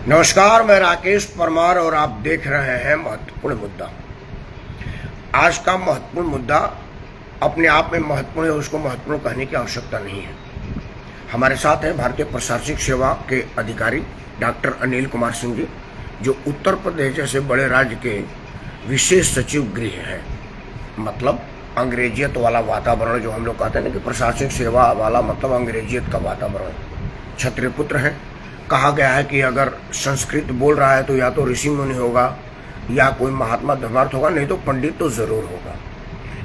नमस्कार, मैं राकेश परमार और आप देख रहे हैं महत्वपूर्ण मुद्दा। आज का महत्वपूर्ण मुद्दा अपने आप में महत्वपूर्ण है, उसको महत्वपूर्ण कहने की आवश्यकता नहीं है। हमारे साथ है भारतीय प्रशासनिक सेवा के अधिकारी डॉक्टर अनिल कुमार सिंह जी, जो उत्तर प्रदेश जैसे बड़े राज्य के विशेष सचिव गृह हैं। मतलब अंग्रेजियत वाला वातावरण, जो हम लोग कहते हैं ना कि प्रशासनिक सेवा वाला मतलब अंग्रेजियत का वातावरण। क्षत्रिय पुत्र हैं। कहा गया है कि अगर संस्कृत बोल रहा है तो या तो ऋषि मुनि होगा या कोई महात्मा धर्मार्थ होगा, नहीं तो पंडित तो जरूर होगा।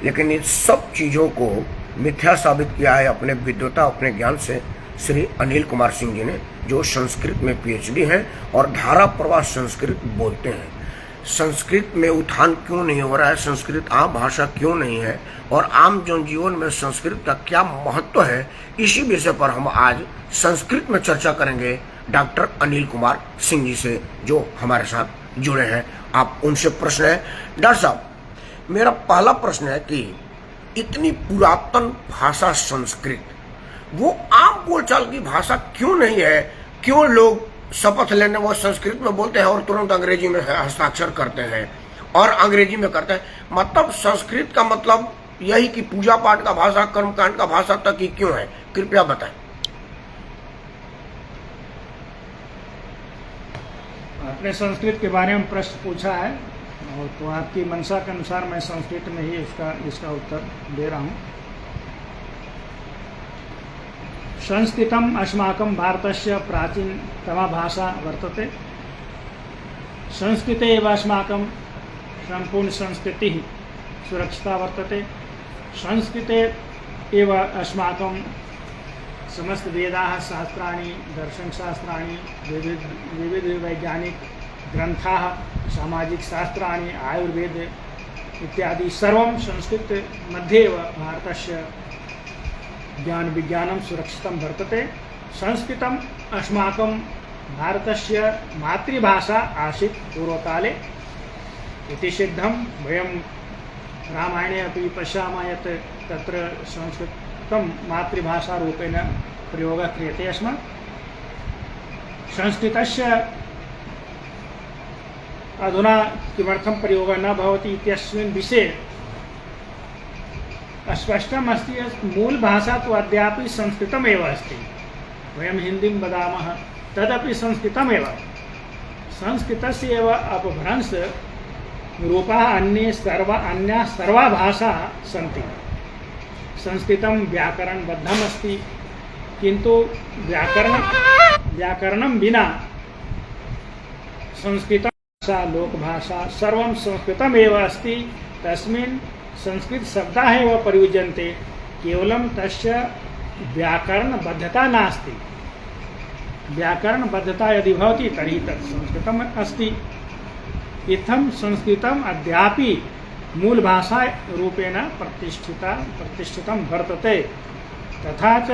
लेकिन इन सब चीज़ों को मिथ्या साबित किया है अपने विद्वता, अपने ज्ञान से श्री अनिल कुमार सिंह जी ने, जो संस्कृत में पीएचडी हैं और धारा प्रवाह संस्कृत बोलते हैं। संस्कृत में उत्थान क्यों नहीं हो रहा है, संस्कृत आम भाषा क्यों नहीं है और आम जनजीवन में संस्कृत का क्या महत्व है, इसी विषय पर हम आज संस्कृत में चर्चा करेंगे डॉक्टर अनिल कुमार सिंह जी से, जो हमारे साथ जुड़े हैं। आप उनसे प्रश्न है। डॉक्टर साहब, मेरा पहला प्रश्न है कि इतनी पुरातन भाषा संस्कृत, वो आम बोलचाल की भाषा क्यों नहीं है? क्यों लोग शपथ लेने वो संस्कृत में बोलते हैं और तुरंत अंग्रेजी में हस्ताक्षर करते हैं और अंग्रेजी में करते हैं? मतलब संस्कृत का मतलब यही कि पूजा पाठ का भाषा, कर्मकांड का भाषा तक ही क्यों है? कृपया बताएं। आपने संस्कृत के बारे में प्रश्न पूछा है और तो आपकी मंशा के अनुसार मैं संस्कृत में ही इसका उत्तर दे रहा हूँ। संस्कृतम अस्माकं भारतस्य प्राचीनतमा भाषा वर्तते। संस्कृते एव अस्माकं सम्पूर्ण संस्कृति सुरक्षिता वर्तते। संस्कृते एव अस्माकं समस्त वेदाः, शास्त्राणि, दर्शनशास्त्राणि, विविध वैज्ञानिक ग्रंथाः, सामाजिक शास्त्राणि, आयुर्वेद इत्यादि सर्वं संस्कृत मध्ये एव भारतस्य ज्ञान विज्ञानं सुरक्षितं वर्तते। संस्कृतम् अस्माकं भारतस्य मातृभाषा आसीत् पूर्वकाले इति सिद्धं। वयं रामायणे अपि पश्यामः यत् तत्र संस्कृतं मातृभाषारूपेण प्रयोगः क्रियते स्म। संस्कृतस्य अधुना किमर्थं प्रयोगः न भवति इत्यस्मिन् विषये स्पष्टम् अस्ति यत् मूलभाषा तु अद्यापि संस्कृतमेव अस्ति। वयं हिन्दीं वदामः, तदपि संस्कृतमेव। संस्कृतस्य एव अपभ्रंश रूपाः अन्याः सर्वाः भाषाः सन्ति। संस्कृतं व्याकरणबद्धम् अस्ति, किन्तु व्याकरणं विना संस्कृतं भाषा, लोकभाषा सर्वं संस्कृतमेव अस्ति। तस्मिन् संस्कृत शब्दाः एव प्रयुज्यन्ते, केवलं तस्य व्याकरणबद्धता नास्ति। व्याकरणबद्धता यदि भवति तर्हि तत् संस्कृतम् अस्ति। इत्थं संस्कृतम् अद्यापि मूलभाषा रूपेण प्रतिष्ठितं वर्तते। तथा च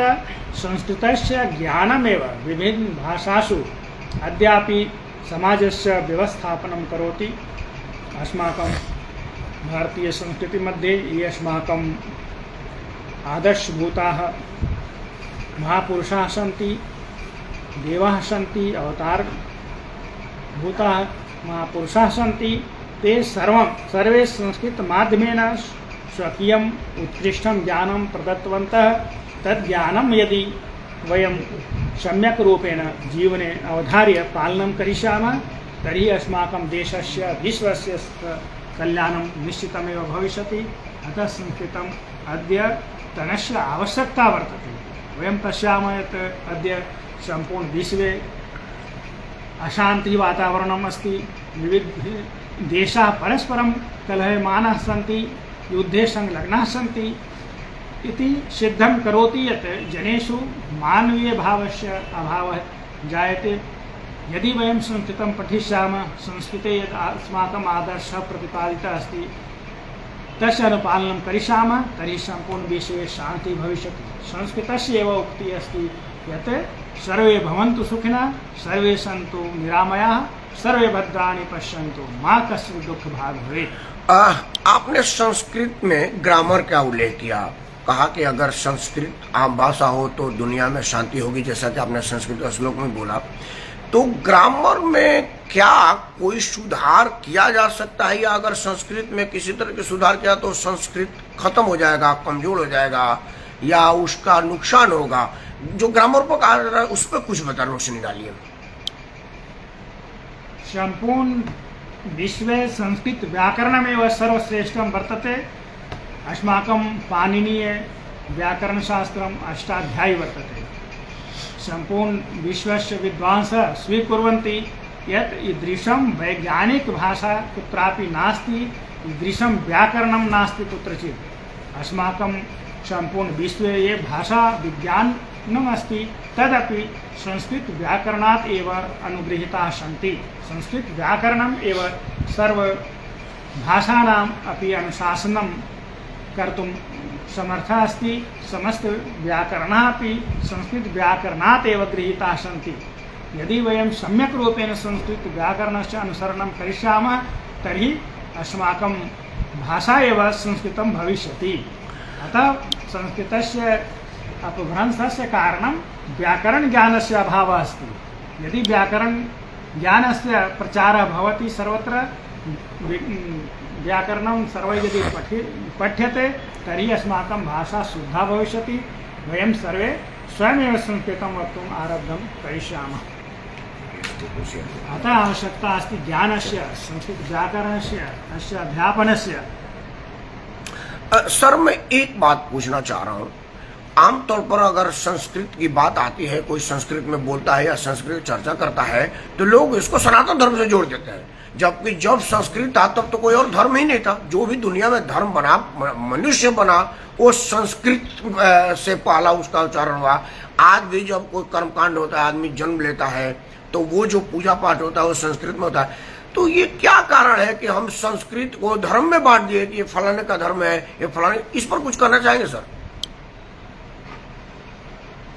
संस्कृतस्य ज्ञानमेव विभिन्न भाषासु अद्यापि समाजस्य व्यवस्थापनं करोति। अस्माकं भारतीय संस्कृति मध्ये ये अस्माकं आदर्शभूताः महापुरुषाः सन्ति, देवाः सन्ति, अवतार भूताः महापुरुषाः सन्ति, ते सर्वे संस्कृत माध्यमेन स्वकीयम् उत्कृष्टं ज्ञानं प्रदत्तवन्तः। तद् ज्ञानं यदि वयं सम्यक् रूपेण जीवने अवधार्य पालनं करिष्यामः तर्हि अस्माकं देशस्य, विश्वस्य कल्याणं निश्चितमेव भविष्यति। अतः संस्कृतम् अद्यतनस्य आवश्यकता वर्तते। वयं पश्यामः यत् अद्य सम्पूर्ण विश्वे अशान्तिः वातावरणम् अस्ति। विविध देशाः परस्परं कलहयमानाः सन्ति, युद्धे संलग्नाः सन्ति इति सिद्धं करोति यत् जनेषु मानवीयभावस्य अभावः जायते। यदि वयं संस्कृतं पठिष्यामः, संस्कृते यद् अस्माकम् आदर्शः प्रतिपादितः अस्ति तस्य अनुपालनं करिष्यामः तर्हि सम्पूर्ण विश्वे शान्तिः भविष्यति। संस्कृतस्य एव उक्तिः अस्ति यत् सर्वे भवन्तु सुखिनः, सर्वे सन्तु निरामयाः, सर्वे भद्राणि पश्यन्तु, मा कश्चित् दुःखभाग् भवेत्। आपने संस्कृत में ग्रामर का उल्लेख किया, कहा कि अगर संस्कृत आम भाषा हो तो दुनिया में शांति होगी, जैसा कि आपने संस्कृत श्लोक में बोला। तो ग्रामर में क्या कोई सुधार किया जा सकता है, या अगर संस्कृत में किसी तरह के सुधार किया तो संस्कृत खत्म हो जाएगा, कमजोर हो जाएगा, या उसका नुकसान होगा? जो ग्रामर पर कहा जा रहा है उस पर कुछ बता, रोशनी डालिए। सम्पूर्ण विश्वे संस्कृत व्याकरणमेव सर्वश्रेष्ठं वर्तते। अस्माकं पाणिनीय व्याकरणशास्त्रम् अष्टाध्यायी वर्तते। सम्पूर्ण विश्वस्य विद्वांसः स्वीकुर्वन्ति यत् ईदृशं वैज्ञानिक भाषा कुत्रापि नास्ति, ईदृशं व्याकरणं नास्ति कुत्रचित्। अस्माकं सम्पूर्ण विश्वे ये भाषा विज्ञानम् अस्ति तदपि संस्कृत व्याकरणात् एव अनुगृहीताः सन्ति। संस्कृत व्याकरणम् एव सर्व भाषाणाम् अपि अनुशासनं कर्तुं समर्थः अस्ति। समस्त व्याकरणाः अपि संस्कृत व्याकरणात् एव गृहीताः सन्ति। यदि वयं सम्यक् रूपेण संस्कृत व्याकरणस्य अनुसरणं करिष्यामः तर्हि अस्माकं भाषा एव संस्कृतं भविष्यति। अतः संस्कृतस्य अपभ्रंशस्य कारणं व्याकरण ज्ञानस्य अभावः अस्ति। यदि व्याकरण ज्ञानस्य प्रचारः भवति सर्वत्र, व्याकरणं सर्वैः यदि पठ्यते तर्हि अस्माकं भाषा शुद्धा भविष्यति। वयं सर्वे स्वयमेव संस्कृतं वक्तुम् आरब्धं करिष्यामः। अतः आवश्यकता अस्ति ज्ञानस्य, संस्कृत व्याकरणस्य, अस्य अध्यापनस्य। सर, मैं एक बात पूछना चाह रहा हूँ। आमतौर पर अगर संस्कृत की बात आती है, कोई संस्कृत में बोलता है या संस्कृत चर्चा करता है, तो लोग इसको सनातन धर्म से जोड़ देते हैं। जबकि जब संस्कृत था तब तो कोई और धर्म ही नहीं था। जो भी दुनिया में धर्म बना, मनुष्य बना, वो संस्कृत से पाला, उसका उच्चारण हुआ। आज भी जब कोई कर्मकांड होता है, आदमी जन्म लेता है, तो वो जो पूजा पाठ होता है वो संस्कृत में होता है। तो ये क्या कारण है कि हम संस्कृत को धर्म में बांट दिए कि ये फलाने का धर्म है, ये फलाने? इस पर कुछ करना चाहेंगे सर?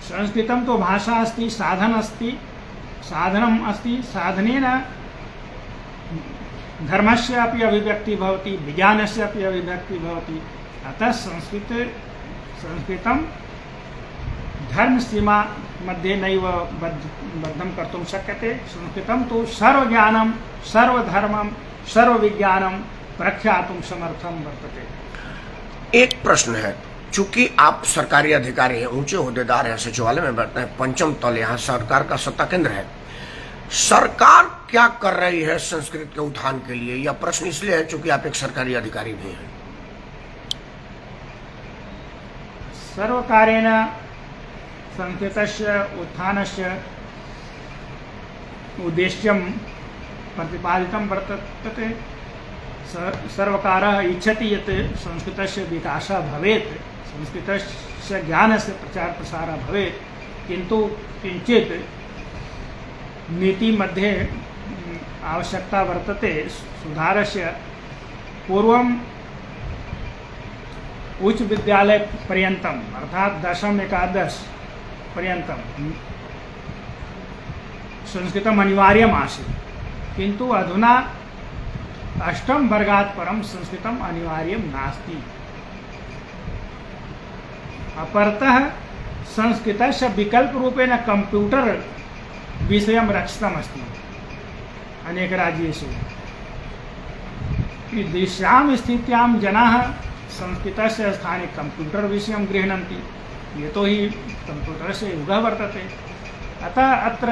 संस्कृतं तो भाषा अस्ति, साधन अस्ति, साधनम् अस्ति। साधनेन धर्मस्य अपि अभिव्यक्तिः भवति, विज्ञानस्य अपि अभिव्यक्तिः भवति। अतः संस्कृतं धर्मसीमा मध्ये नैव बद्धं कर्तुं शक्यते। संस्कृतं तु सर्वज्ञानं, सर्वधर्मं, सर्वविज्ञानं प्रख्यातुं समर्थं वर्तते। एक प्रश्न है, चूंकि आप सरकारी अधिकारी हैं, ऊंचे ओहदेदार हैं, सचिवालय में बैठते हैं, पंचम तल यहाँ सरकार का सत्ता केंद्र है, सरकार क्या कर रही है संस्कृत के उत्थान के लिए? यह प्रश्न इसलिए है चूंकि आप एक सरकारी अधिकारी भी हैं। सर्वकारेण संस्कृतस्य उत्थानस्य उद्देश्यं प्रतिपादितं वर्तते। सर्वकारः इच्छति यत् संस्कृतस्य विकासः भवेत्, संस्कृतस्य ज्ञानस्य प्रचार प्रसारः भवेत्, किन्तु किञ्चित् नीति मध्ये आवश्यकता वर्तते सुधारस्य। पूर्वम् उच्च विद्यालय पर्यन्तम् अर्थात् दशम एकादश पर्यन्तं संस्कृतम् अनिवार्यम् आसीत्, किन्तु अधुना अष्टम वर्गात् परं संस्कृतम् अनिवार्यं नास्ति। अपरतः संस्कृतस्य विकल्परूपेण कंप्यूटर विषयं रक्षितमस्ति अनेक राज्येषु। ईदृश्यां स्थित्यां जनाः संस्कृतस्य स्थाने कंप्यूटर विषयं गृह्णन्ति, यतोहि कंप्यूटरस्य युगः वर्तते। अतः अत्र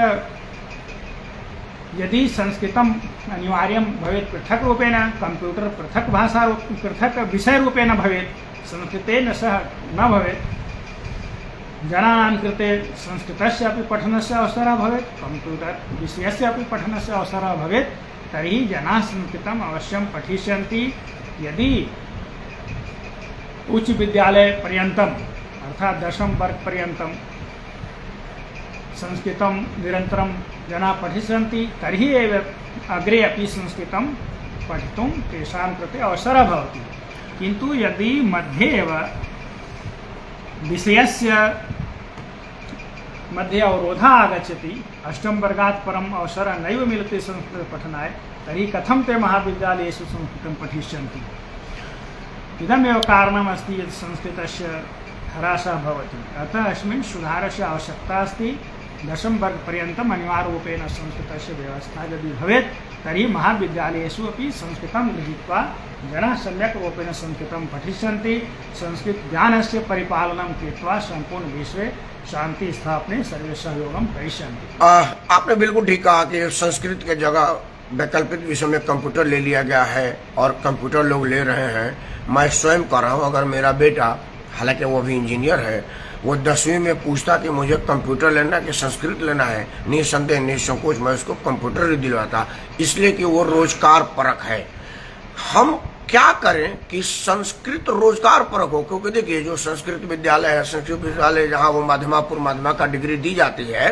यदि संस्कृतम् अनिवार्यं भवेत् पृथक् रूपेण, कंप्यूटर पृथक् भाषा पृथक् विषय रूपेण भवेत्, संस्कृतेन सह न भवेत्, जनानां कृते संस्कृतस्य अपि पठनस्य अवसरः भवेत्, कंप्यूटर विषयस्य अपि पठनस्य अवसरः भवेत्, तर्हि जनाः संस्कृतम् अवश्यं पठिष्यन्ति। यदि उच्च विद्यालय पर्यन्तम् अर्थात् दशम वर्ग पर्यन्तं संस्कृतं निरन्तरं जनाः पठिष्यन्ति, तर्हि एव अग्रे अपि संस्कृतं पठितुं तेषां कृते अवसरः भवति। किन्तु यदि मध्ये एव विषयस्य मध्ये अवरोधः आगच्छति, अष्टम वर्गात् परम् अवसरः नैव मिलति संस्कृतपठनाय, तर्हि कथं ते महाविद्यालयेषु संस्कृतं पठिष्यन्ति? इदमेव कारणमस्ति यत् संस्कृतस्य ह्रासः भवति। अतः अस्मिन् सुधारस्य आवश्यकता अस्ति। दशम वर्ग पर्यन्तम् अनिवार्यरूपेण संस्कृतस्य व्यवस्था यदि भवेत् तर्हि महाविद्यालयेषु अपि संस्कृतं गृहीत्वा जनाः सम्यक् रूपेण संस्कृतं पठिष्यन्ति। संस्कृतज्ञानस्य परिपालनं कृत्वा सम्पूर्ण विश्वे शांति स्थापने सर्वे सहयोगं करिष्यन्ति। आपने बिल्कुल ठीक कहा कि संस्कृत के जगह वैकल्पिक विषय में कंप्यूटर ले लिया गया है और कंप्यूटर लोग ले रहे हैं। मैं स्वयं कर रहा हूँ। अगर मेरा बेटा, हालांकि वो भी इंजीनियर है, वो 10वीं में पूछता कि मुझे कंप्यूटर लेना है कि संस्कृत लेना है, निसंदेह निसंकोच मैं उसको कंप्यूटर ही दिलवाता, इसलिए कि वो रोजगार परक है। हम क्या करें कि संस्कृत रोजगार परक हो, क्योंकि देखिए जो संस्कृत विद्यालय है, संस्कृत विद्यालय जहाँ वो माध्यमा का डिग्री दी जाती है,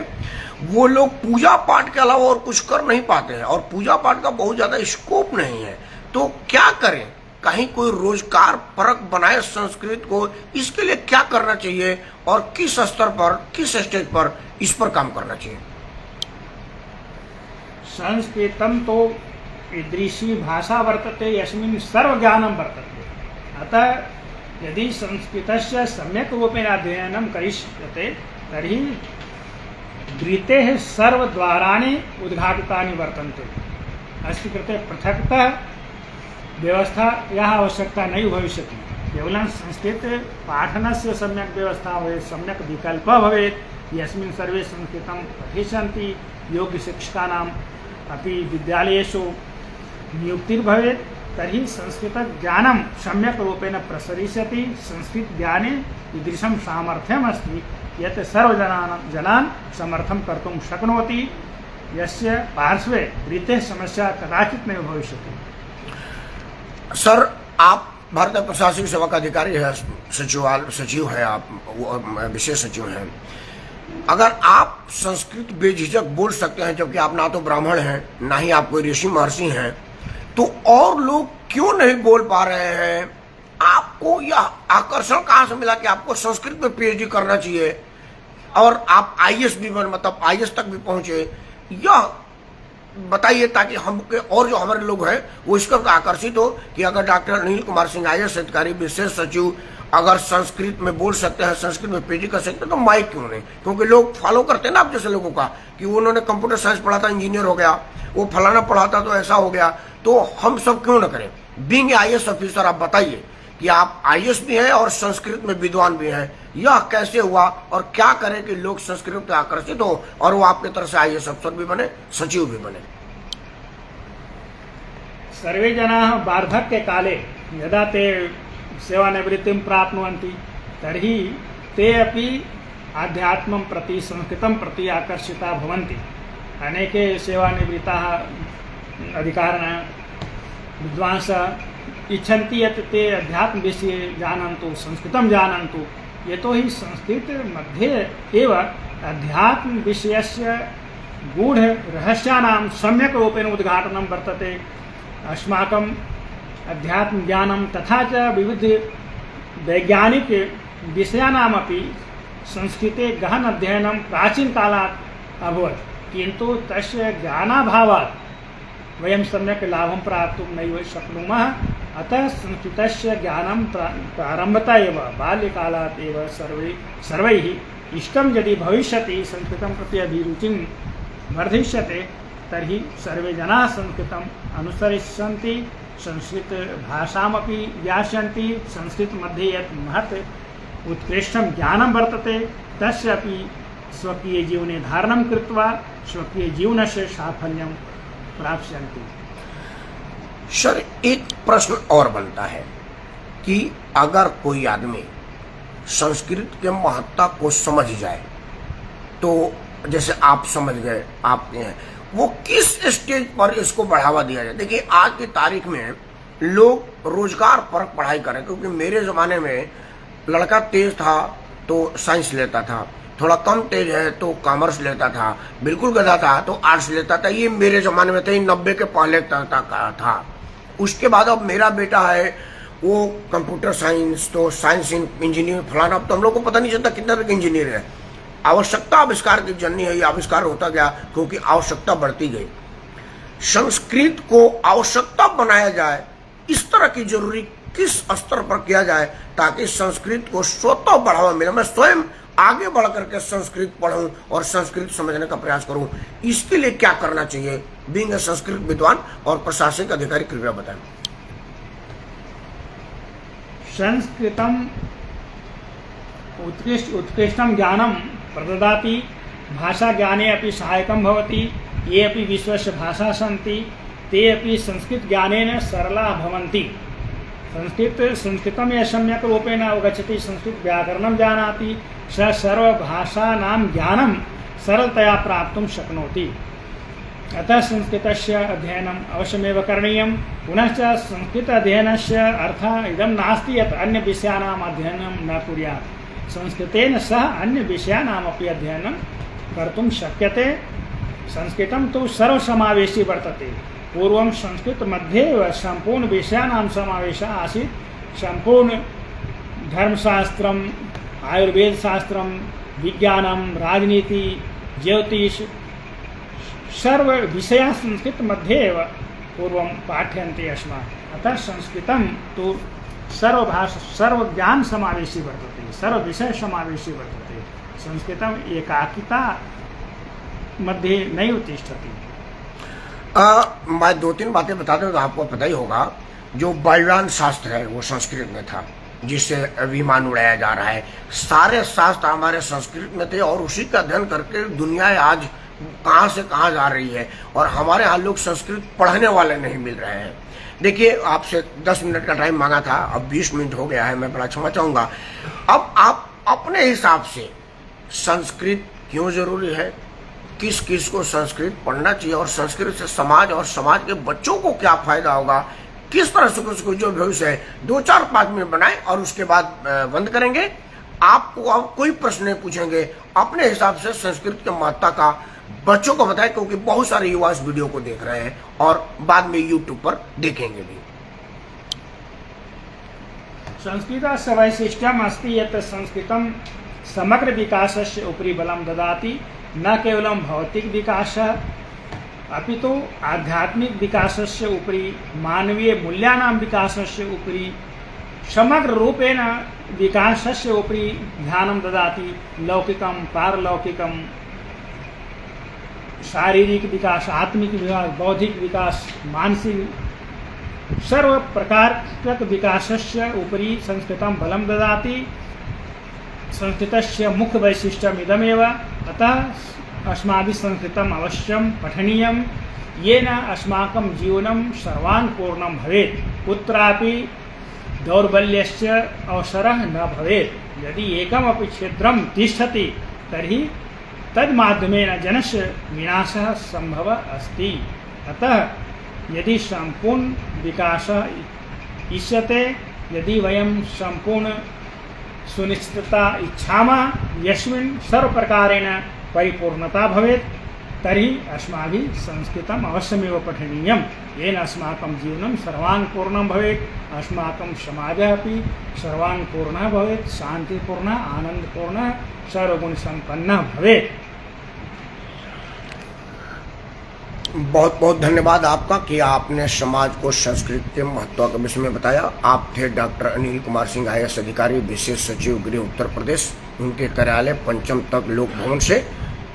वो लोग पूजा पाठ के अलावा और कुछ कर नहीं पाते हैं और पूजा पाठ का बहुत ज्यादा स्कोप नहीं है। तो क्या करें, कहीं कोई रोजगार परक बनाए संस्कृत को, इसके लिए क्या करना चाहिए और किस स्तर पर, किस स्टेज पर इस पर काम करना चाहिए? संस्कृतं तो ईदृशी भाषा वर्तते यस्मिन् सर्वज्ञानं वर्तते। अतः यदि संस्कृतस्य सम्यक् रूपेण अध्ययनं करिष्यते तर्हि गृहीतेः सर्वद्वाराणि उद्घाटितानि वर्तन्ते। अस्य कृते पृथक्तः व्यवस्थायाः आवश्यकता नैव भविष्यति। केवलं संस्कृत पाठनस्य सम्यक् व्यवस्था भवेत्, सम्यक् विकल्पः भवेत् यस्मिन् सर्वे संस्कृतं पठिष्यन्ति। योग्यशिक्षकाणाम् अपि विद्यालयेषु नियुक्तिर्भवेत् तर्हि संस्कृतज्ञानं सम्यक् रूपेण प्रसरिष्यति। संस्कृतज्ञाने ईदृशं सामर्थ्यम् अस्ति यत् जनान् समर्थं कर्तुं शक्नोति, यस्य पार्श्वे गृहीतेः समस्या कदाचित् नैव भविष्यति। सर, आप भारतीय प्रशासनिक सेवा का अधिकारी है, सचिव है, आप विशेष सचिव हैं। अगर आप संस्कृत बेझिझक बोल सकते हैं, जबकि आप ना तो ब्राह्मण हैं ना ही आप कोई ऋषि महर्षि हैं, तो और लोग क्यों नहीं बोल पा रहे हैं? आपको यह आकर्षण कहाँ से मिला कि आपको संस्कृत में पीएचडी करना चाहिए और आप आईएएस भी मतलब आईएएस तक भी पहुंचे? यह बताइए ताकि हम और जो हमारे लोग हैं वो इसका आकर्षित हो कि अगर डॉक्टर अनिल कुमार सिंह आईएएस अधिकारी विशेष सचिव अगर संस्कृत में बोल सकते हैं, संस्कृत में पीएचडी कर सकते हैं, तो माइक क्यों नहीं? क्योंकि लोग फॉलो करते हैं ना आप जैसे लोगों का कि उन्होंने कंप्यूटर साइंस पढ़ा था इंजीनियर हो गया, वो फलाना पढ़ा था तो ऐसा हो गया। तो हम सब क्यों ना करें? बीइंग आईएएस ऑफिसर, आप बताइए कि आप आईएएस भी हैं और संस्कृत में विद्वान भी हैं, यह कैसे हुआ और क्या करें कि लोग संस्कृत पे आकर्षित हो और वो आपकी तरह से आईएएस अफसर भी बने, सचिव भी बने? सर्वे जनाः वार्धक्य काले यदा ते सेवानिवृत्तिं प्राप्नुवन्ति तर्हि ते अपि आध्यात्मं प्रति, संस्कृतं प्रति आकर्षिता भवन्ति। अनेके सेवानिवृत्ताः अधिकारिणः विद्वांसः इच्छन्ति यत् ते अध्यात्मविषये जानन्तु, संस्कृतं जानन्तु। यतोहि संस्कृत मध्ये एव अध्यात्मविषयस्य गूढरहस्यानां सम्यक् रूपेण उद्घाटनं वर्तते। अस्माकम् अध्यात्मज्ञानं तथा च विविध वैज्ञानिक विषयानामपि संस्कृते गहन अध्ययनं प्राचीनकालात् अभवत्, किन्तु तस्य ज्ञानाभावात् वयं सम्यक् लाभं प्राप्तुं नैव शक्नुमः। अतः संस्कृतस्य ज्ञानं प्रारम्भतः एव बाल्यकालात् एव सर्वैः इष्टं यदि भविष्यति, संस्कृतं प्रति अभिरुचिं वर्धिष्यते तर्हि सर्वे जनाः संस्कृतम् अनुसरिष्यन्ति, संस्कृतभाषामपि व्यास्यन्ति। संस्कृतमध्ये यत् महत् उत्कृष्टं ज्ञानं वर्तते तस्य अपि स्वकीयजीवने धारणं कृत्वा स्वकीयजीवनस्य साफल्यं प्राप्स्यन्ति। सर, एक प्रश्न और बनता है कि अगर कोई आदमी संस्कृत के महत्ता को समझ जाए, तो जैसे आप समझ गए, आपने वो किस स्टेज पर इसको बढ़ावा दिया जाए? देखिए, आज की तारीख में लोग रोजगार पर पढ़ाई करें, क्योंकि मेरे ज़माने में लड़का तेज था तो साइंस लेता था, थोड़ा कम तेज है तो कॉमर्स लेता था, बिल्कुल गधा था तो आर्ट्स लेता था। ये मेरे ज़माने में थे, 90 के पहले था। उसके बाद अब मेरा बेटा है, वो कंप्यूटर साइंस, तो साइंस इंजीनियर फलाना। अब तो हम लोग को पता नहीं चलता कितना तक इंजीनियर है। आवश्यकता आविष्कार की जननी है, ये आविष्कार होता गया क्योंकि आवश्यकता बढ़ती गई। संस्कृत को आवश्यकता बनाया जाए, इस तरह की जरूरी किस स्तर पर किया जाए ताकि संस्कृत को स्वतः बढ़ावा मिले? मैं स्वयं आगे बढ़ करके संस्कृत पढ़ूं और संस्कृत समझने का प्रयास करूं, इसके लिए क्या करना चाहिए? बीइंग ए संस्कृत विद्वान और प्रशासनिक अधिकारी, कृपया बताएं। संस्कृतम उत्कृष्टम ज्ञानम प्रददाति, भाषा ज्ञाने अपि सहायकं भवति। ये अपि विश्वस्य भाषा सन्ति ते अपि संस्कृत ज्ञानेन सरला भवन्ति। संस्कृतं यः सम्यक् रूपेण अवगच्छति, संस्कृत व्याकरणं जानाति, स सर्वभाषाणां ज्ञानं सरलतया प्राप्तुं शक्नोति। अतः संस्कृतस्य अध्ययनम् अवश्यमेव करणीयं। पुनश्च संस्कृत अध्ययनस्य अर्थः इदं नास्ति यत् अन्यविषयाणाम् अध्ययनं न कुर्यात्। संस्कृतेन सह अन्यविषयाणामपि अध्ययनं कर्तुं शक्यते। संस्कृतं तु सर्वसमावेशी वर्तते। पूर्वं संस्कृत मध्ये एव सम्पूर्ण विषयाणां समावेशः आसीत्। सम्पूर्ण धर्मशास्त्रम्, आयुर्वेदशास्त्रं, विज्ञानं, राजनीति, ज्योतिष, सर्व विषयाः संस्कृत मध्ये एव पूर्वं पाठ्यन्ते अस्मान्। अतः संस्कृतं तु सर्वज्ञान समावेशी वर्तते, सर्वविषय समावेशी वर्तते। संस्कृतम् एकाकिता मध्ये नैव तिष्ठति। मैं 2-3 बातें बताता हूँ तो आपको पता ही होगा। जो वायुयान शास्त्र है वो संस्कृत में था, जिससे विमान उड़ाया जा रहा है। सारे शास्त्र हमारे संस्कृत में थे और उसी का अध्ययन करके दुनिया आज कहाँ से कहाँ जा रही है, और हमारे यहाँ लोग संस्कृत पढ़ने वाले नहीं मिल रहे हैं। देखिए, आपसे 10 मिनट का टाइम मांगा था, अब 20 मिनट हो गया है, मैं बड़ा क्षमा चाहूँगा। अब आप अपने हिसाब से संस्कृत क्यों जरूरी है, किस किस को संस्कृत पढ़ना चाहिए, और संस्कृत से समाज और समाज के बच्चों को क्या फायदा होगा, किस तरह से उसको जो भविष्य है, 2-4-5 मिनट बनाएं और उसके बाद बंद करेंगे। आपको अब कोई प्रश्न नहीं पूछेंगे, अपने हिसाब से संस्कृत के महत्ता का बच्चों को बताएं, क्योंकि बहुत सारे युवा इस वीडियो को देख रहे हैं और बाद में यूट्यूब पर देखेंगे भी। संस्कृतस्य वैशिष्ट्यम् अस्ति यत् संस्कृतं समग्र विकासस्य उपरि बलं ददाति। न केवलं भौतिक विकासः अपितु आध्यात्मिक विकासस्य उपरि, मानवीय मूल्यानां विकासस्य उपरि, समग्र रूपेण विकासस्य उपरि ध्यानं ददाति। लौकिकं, पारलौकिकं, शारीरिक विकास, आत्मिक विकास, बौद्धिक विकास, मानसिक, सर्व प्रकारक विकासस्य उपरि संस्कृतं बलं ददाति। संस्कृतस्य मुख्य वैशिष्ट्यम् इदमेव। अतः अस्माभिः संस्कृतम् अवश्यं पठनीयं, येन अस्माकं जीवनं सर्वाङ्गपूर्णं भवेत्, कुत्रापि दौर्बल्यस्य अवसरः न भवेत्। यदि एकमपि छिद्रं तिष्ठति तर्हि तन्माध्यमेन जनस्य विनाशः सम्भवः अस्ति। अतः यदि सम्पूर्ण विकासः इष्यते, यदि वयं सम्पूर्ण सुनिश्चितता इच्छामः, यस्मिन् सर्वप्रकारेण परिपूर्णता भवेत्, तर्हि अस्माभिः संस्कृतम् अवश्यमेव पठनीयं, येन अस्माकं जीवनं सर्वाङ्गपूर्णं भवेत्, अस्माकं समाजः अपि सर्वाङ्गपूर्णः भवेत्, शान्तिपूर्णः, आनन्दपूर्णः, सर्वगुणसम्पन्नः भवेत्। बहुत बहुत धन्यवाद आपका कि आपने समाज को संस्कृत के महत्व के विषय में बताया। आप थे डॉक्टर अनिल कुमार सिंह, IAS अधिकारी, विशेष सचिव गृह उत्तर प्रदेश। उनके कार्यालय पंचम तक लोक भवन से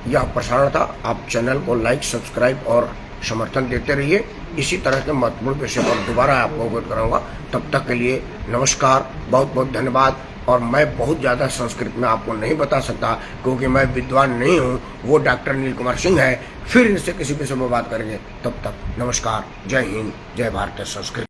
यह प्रसारण था। आप चैनल को लाइक, सब्सक्राइब और समर्थन देते रहिए। इसी तरह के महत्वपूर्ण विषय पर दोबारा आपको अवगत कराऊंगा। तब तक के लिए नमस्कार, बहुत बहुत धन्यवाद। और मैं बहुत ज़्यादा संस्कृत में आपको नहीं बता सकता, क्योंकि मैं विद्वान नहीं हूँ, वो डॉक्टर अनिल कुमार सिंह है। फिर इनसे किसी विषय में बात करेंगे। तब तक नमस्कार, जय हिंद, जय भारत, संस्कृत।